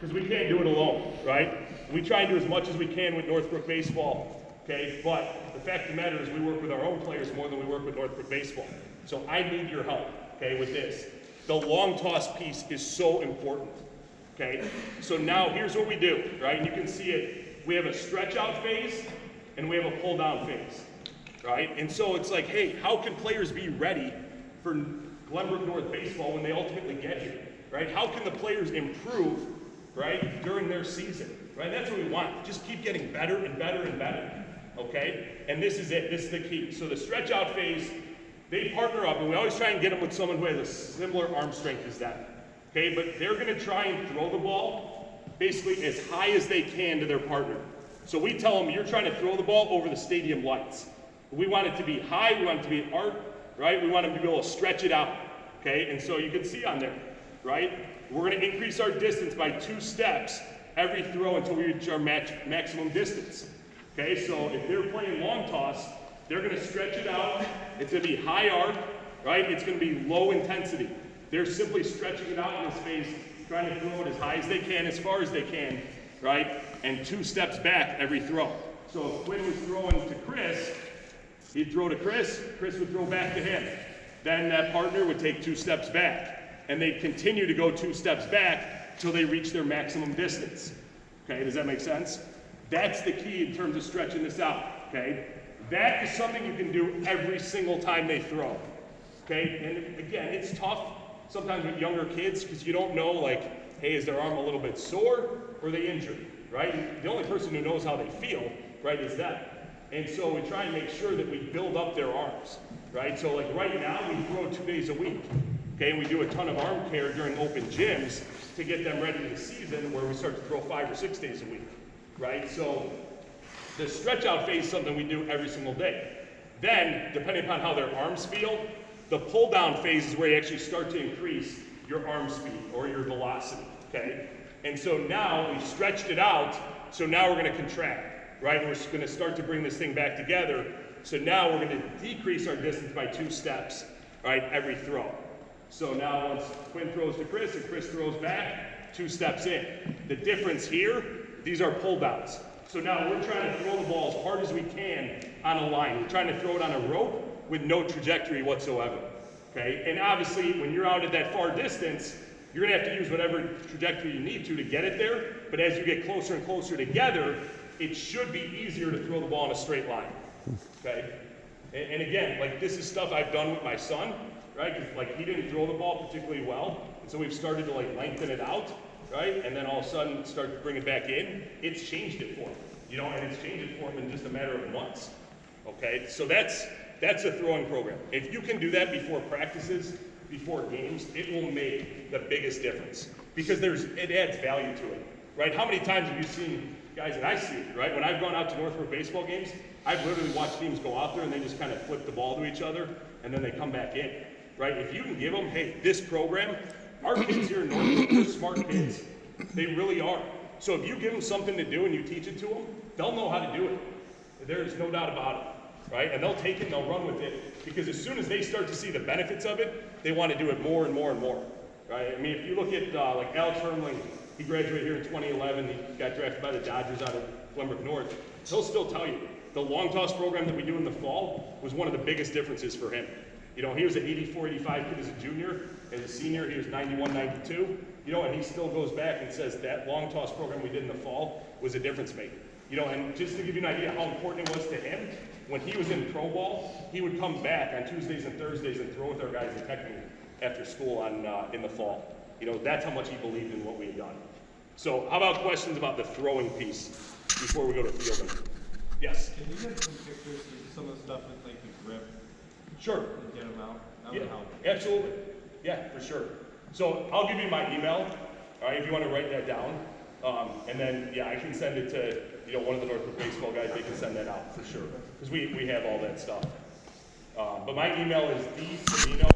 because we can't do it alone, right? We try and do as much as we can with Northbrook Baseball, okay? But the fact of the matter is we work with our own players more than we work with Northbrook Baseball. So I need your help, okay, with this. The long toss piece is so important, okay? So now here's what we do, right? And you can see it. We have a stretch out phase and we have a pull down phase, right? And so it's like, hey, how can players be ready for Glenbrook North baseball when they ultimately get here, right? How can the players improve, right, during their season, right? That's what we want. Just keep getting better and better and better, okay? And this is it. This is the key. So the stretch out phase, they partner up, and we always try and get them with someone who has a similar arm strength as them, okay? But they're going to try and throw the ball basically as high as they can to their partner. So we tell them, you're trying to throw the ball over the stadium lights. We want it to be high. We want it to be arc, right? We want them to be able to stretch it out, okay? And so you can see on there, right? We're going to increase our distance by 2 steps every throw until we reach our maximum distance, okay? So if they're playing long toss, they're going to stretch it out. It's going to be high arc, right? It's going to be low intensity. They're simply stretching it out in this phase, trying to throw it as high as they can, as far as they can, right? And 2 steps back every throw. So if Quinn was throwing to Chris, he'd throw to Chris, Chris would throw back to him. Then that partner would take 2 steps back, and they'd continue to go 2 steps back till they reach their maximum distance. Okay, does that make sense? That's the key in terms of stretching this out, okay? That is something you can do every single time they throw, okay? And again, it's tough sometimes with younger kids because you don't know, like, hey, is their arm a little bit sore or are they injured, right? And the only person who knows how they feel, right, is them. And so we try and make sure that we build up their arms, right? So like right now, we throw 2 days a week, okay? And we do a ton of arm care during open gyms to get them ready for the season where we start to throw 5 or 6 days a week, right? So the stretch out phase is something we do every single day. Then, depending upon how their arms feel, the pull down phase is where you actually start to increase your arm speed or your velocity, okay? And so now we've stretched it out, so now we're gonna contract, right? And we're gonna start to bring this thing back together. So now we're gonna decrease our distance by 2 steps, right, every throw. So now once Quinn throws to Chris and Chris throws back, 2 steps in. The difference here, these are pull downs. So now we're trying to throw the ball as hard as we can on a line. We're trying to throw it on a rope with no trajectory whatsoever, okay? And obviously, when you're out at that far distance, you're gonna have to use whatever trajectory you need to get it there, but as you get closer and closer together, it should be easier to throw the ball in a straight line, okay? And again, like this is stuff I've done with my son, right? 'Cause like he didn't throw the ball particularly well, and so we've started to like lengthen it out, right? And then all of a sudden start to bring it back in. It's changed it for him, you know, and it's changed it for him in just a matter of months, okay? So that's a throwing program. If you can do that before practices, before games, it will make the biggest difference because it adds value to it, right? How many times have you seen guys, and I see it, right? When I've gone out to Northbrook baseball games, I've literally watched teams go out there and they just kind of flip the ball to each other and then they come back in, right? If you can give them, hey, this program, our kids here in Northbrook, they're smart kids. They really are. So if you give them something to do and you teach it to them, they'll know how to do it. There's no doubt about it, right? And they'll take it and they'll run with it because as soon as they start to see the benefits of it, they want to do it more and more and more, right? I mean, if you look at like Alex Hermling, he graduated here in 2011. He got drafted by the Dodgers out of Glenbrook North. He'll still tell you, the long toss program that we do in the fall was one of the biggest differences for him. You know, he was an 84, 85 kid as a junior. As a senior, he was 91, 92. You know, and he still goes back and says that long toss program we did in the fall was a difference maker. You know, and just to give you an idea how important it was to him, when he was in pro ball, he would come back on Tuesdays and Thursdays and throw with our guys in technical after school in the fall. You know, that's how much he believed in what we had done. So how about questions about the throwing piece before we go to fielding? Yes? Can you get some pictures of some of the stuff with like the grip? Sure. And get them out? That would help. Absolutely. Yeah, for sure. So I'll give you my email, all right, if you want to write that down. And then, yeah, I can send it to, you know, one of the Northbrook baseball guys. They can send that out for sure. Because we have all that stuff. But my email is dsavino